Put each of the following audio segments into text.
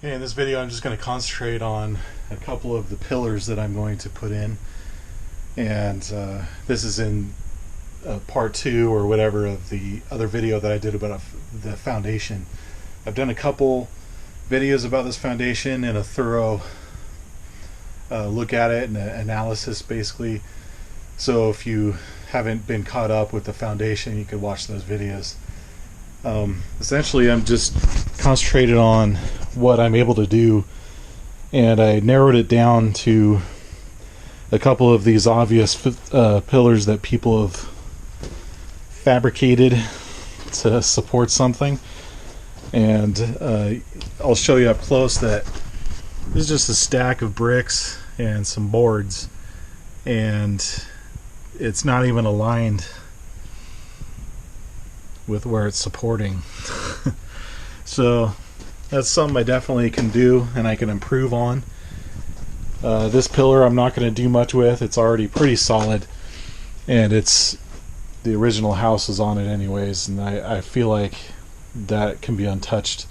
In this video I'm just going to concentrate on a couple of the pillars that I'm going to put in, and this is in part 2 or whatever of the other video that I did about the foundation. I've done a couple videos about this foundation and a thorough look at it and an analysis basically, so if you haven't been caught up with the foundation you could watch those videos. Essentially I'm just concentrated on what I'm able to do, and I narrowed it down to a couple of these obvious pillars that people have fabricated to support something, and I'll show you up close that this is just a stack of bricks and some boards, and it's not even aligned with where it's supporting. So that's something I definitely can do and I can improve on. This pillar I'm not going to do much with. It's already pretty solid, and it's the original house is on it anyways, and I feel like that can be untouched,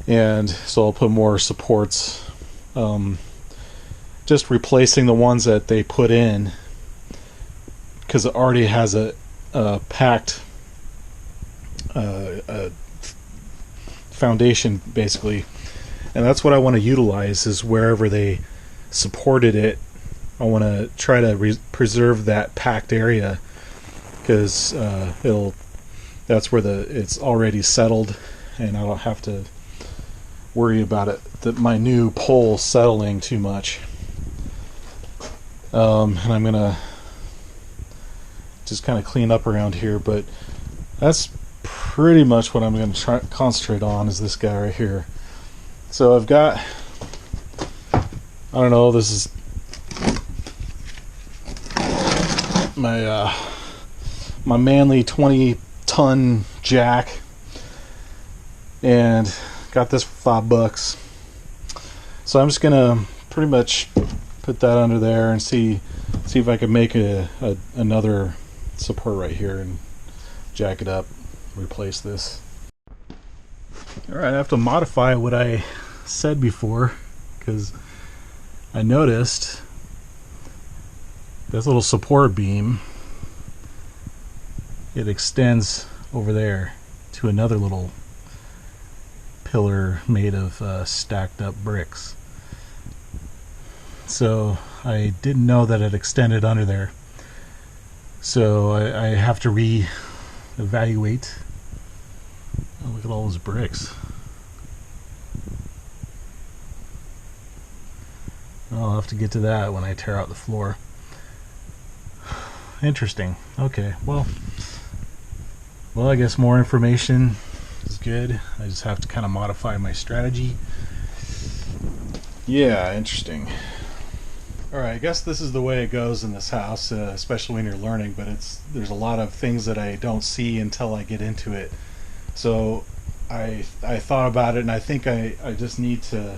and so I'll put more supports, just replacing the ones that they put in because it already has a packed foundation basically, and that's what I want to utilize. Is wherever they supported it, I want to try to preserve that packed area, because that's where it's already settled, and I don't have to worry about it, that my new pole settling too much. And I'm gonna just kind of clean up around here, but that's pretty much what I'm going to try concentrate on, is this guy right here. So I've got, I don't know, this is my my Manley 20-ton jack, and got this for $5. So I'm just gonna pretty much put that under there and see if I can make another support right here and jack it up, replace this. Alright, I have to modify what I said before, because I noticed this little support beam, it extends over there to another little pillar made of stacked up bricks. So I didn't know that it extended under there, so I have to evaluate. Oh, look at all those bricks. I'll have to get to that when I tear out the floor. Interesting. Okay, well I guess more information is good. I just have to kind of modify my strategy. Yeah, interesting. Alright, I guess this is the way it goes in this house, especially when you're learning, but there's a lot of things that I don't see until I get into it. So I thought about it, and I think I just need to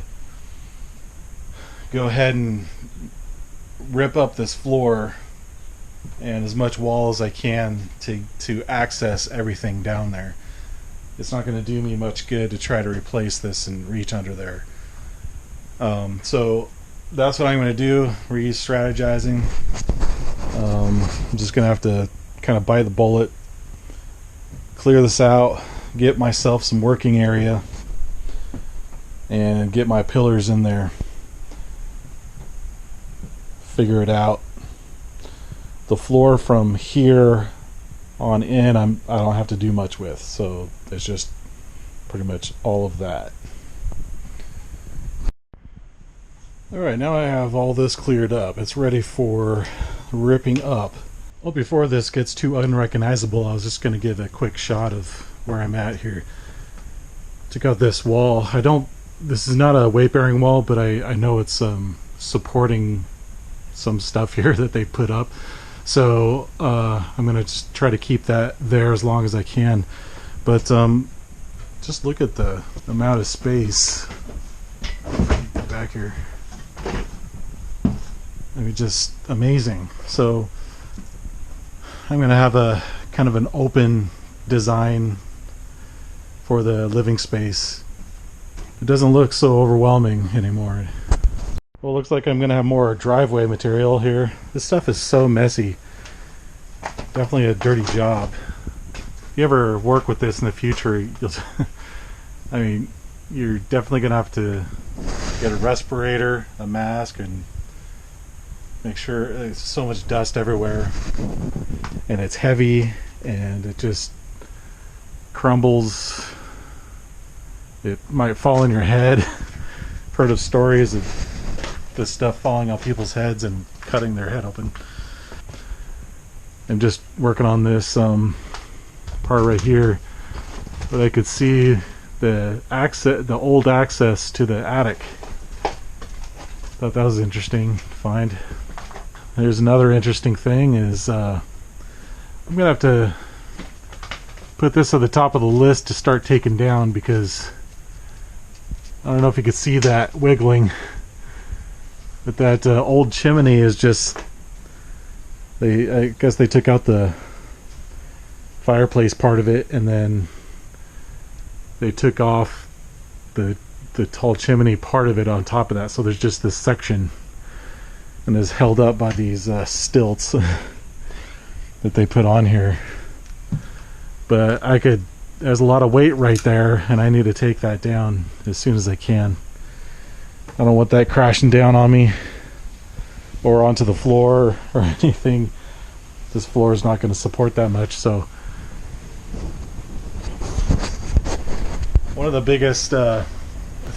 go ahead and rip up this floor and as much wall as I can to access everything down there. It's not going to do me much good to try to replace this and reach under there. So that's what I'm going to do, re-strategizing. I'm just going to have to kind of bite the bullet, clear this out, get myself some working area, and get my pillars in there. Figure it out. The floor from here on in, I don't have to do much with, so it's just pretty much all of that. Alright, now I have all this cleared up. It's ready for ripping up. Well, before this gets too unrecognizable, I was just going to give a quick shot of where I'm at here. Check out this wall. This is not a weight-bearing wall, but I know it's supporting some stuff here that they put up. So I'm going to just try to keep that there as long as I can. But just look at the amount of space back here. I mean, just amazing. So I'm going to have a kind of an open design for the living space, it doesn't look so overwhelming anymore. Well, it looks like I'm gonna have more driveway material here. This stuff is so messy. Definitely a dirty job. If you ever work with this in the future, you'll I mean, you're definitely gonna have to get a respirator, a mask, and make sure. There's so much dust everywhere, and it's heavy, and it just crumbles. It might fall in your head. I've heard of stories of this stuff falling on people's heads and cutting their head open. I'm just working on this part right here, where I could see the old access to the attic. Thought that was interesting to find. There's another interesting thing is I'm gonna have to put this at the top of the list to start taking down, because I don't know if you could see that wiggling, but that old chimney is just, I guess they took out the fireplace part of it, and then they took off the tall chimney part of it on top of that, so there's just this section, and is held up by these stilts that they put on here. But there's a lot of weight right there, and I need to take that down as soon as I can. I don't want that crashing down on me or onto the floor or anything. This floor is not going to support that much. So one of the biggest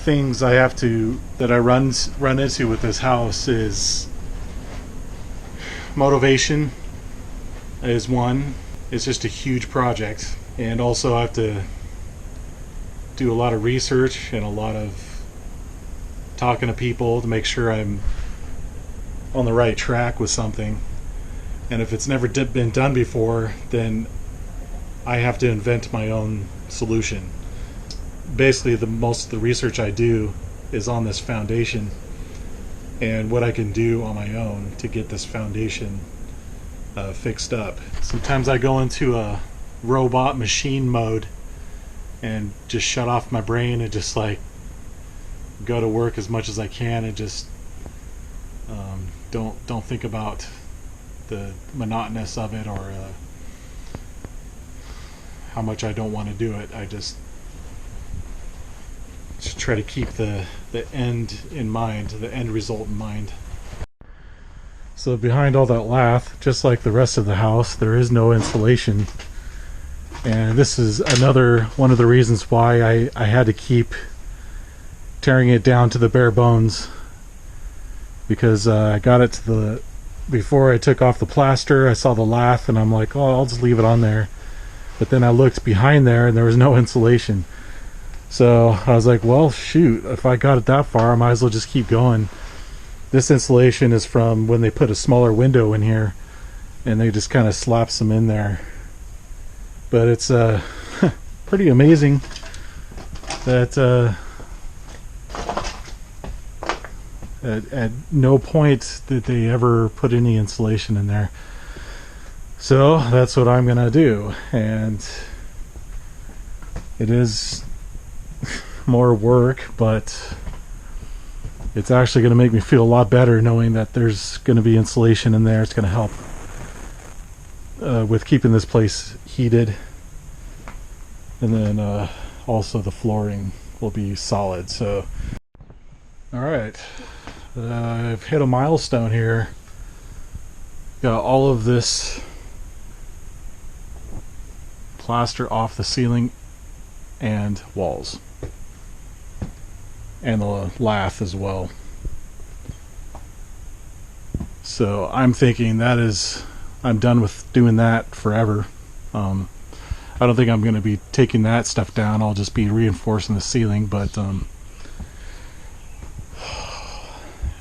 things that I run into with this house is motivation is one. It's just a huge project, and also I have to do a lot of research and a lot of talking to people to make sure I'm on the right track with something. And if it's never been done before, then I have to invent my own solution. Basically, most of the research I do is on this foundation and what I can do on my own to get this foundation fixed up. Sometimes I go into a robot machine mode and just shut off my brain and just like go to work as much as I can, and just don't think about the monotonous of it, or how much I don't want to do it. I just try to keep the end in mind, the end result in mind. So behind all that lath, just like the rest of the house, there is no insulation. And this is another one of the reasons why I had to keep tearing it down to the bare bones, because I got it to before I took off the plaster, I saw the lath and I'm like, oh, I'll just leave it on there. But then I looked behind there and there was no insulation. So I was like, well, shoot, if I got it that far, I might as well just keep going. This insulation is from when they put a smaller window in here, and they just kind of slap some in there. But it's pretty amazing that at no point did they ever put any insulation in there. So that's what I'm gonna do, and it is more work, but it's actually going to make me feel a lot better knowing that there's going to be insulation in there. It's going to help with keeping this place heated, and then also the flooring will be solid. So alright, I've hit a milestone here. Got all of this plaster off the ceiling and walls, and the lath as well. So I'm thinking I'm done with doing that forever. I don't think I'm going to be taking that stuff down. I'll just be reinforcing the ceiling, but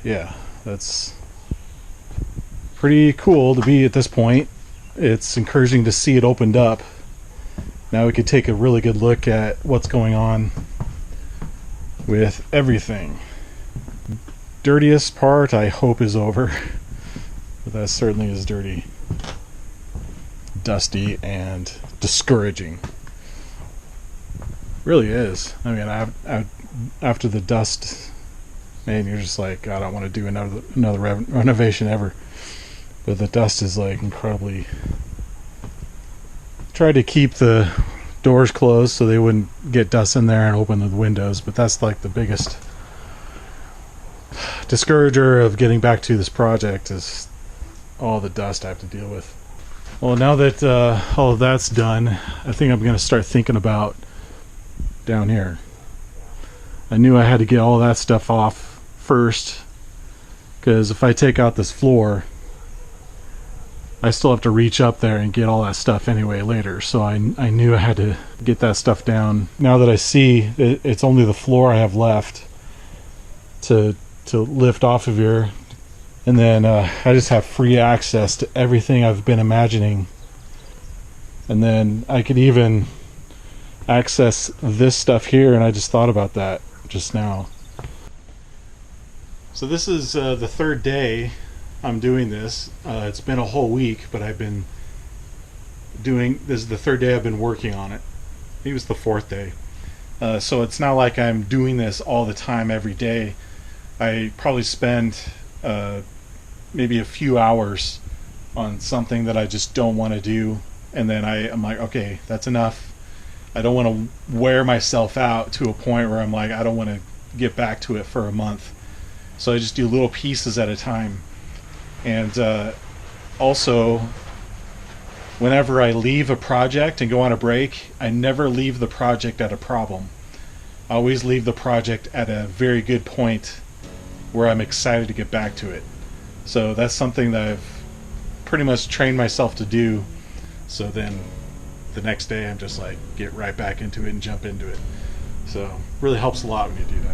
yeah, that's pretty cool to be at this point. It's encouraging to see it opened up. Now we could take a really good look at what's going on with everything. Dirtiest part I hope is over, but that certainly is dirty, dusty, and discouraging. Really is. I mean, after the dust, man, you're just like, I don't want to do another renovation ever. But the dust is like incredibly. Tried to keep the doors closed so they wouldn't get dust in there and open the windows, but that's like the biggest discourager of getting back to this project is all the dust I have to deal with. Well, now that all of that's done, I think I'm going to start thinking about down here. I knew I had to get all that stuff off first, because if I take out this floor, I still have to reach up there and get all that stuff anyway later. So I knew I had to get that stuff down. Now that I see it's only the floor I have left to lift off of here, and then I just have free access to everything I've been imagining. And then I could even access this stuff here, and I just thought about that just now. So this is the third day I'm doing this. It's been a whole week, but I've been doing this is the third day I've been working on it. I think it was the fourth day. So it's not like I'm doing this all the time every day. I probably spend maybe a few hours on something that I just don't want to do, and then I'm like, okay, that's enough. I don't want to wear myself out to a point where I'm like, I don't want to get back to it for a month. So I just do little pieces at a time. And also, whenever I leave a project and go on a break, I never leave the project at a problem. I always leave the project at a very good point where I'm excited to get back to it. So that's something that I've pretty much trained myself to do. So then the next day I'm just like, get right back into it and jump into it. So really helps a lot when you do that.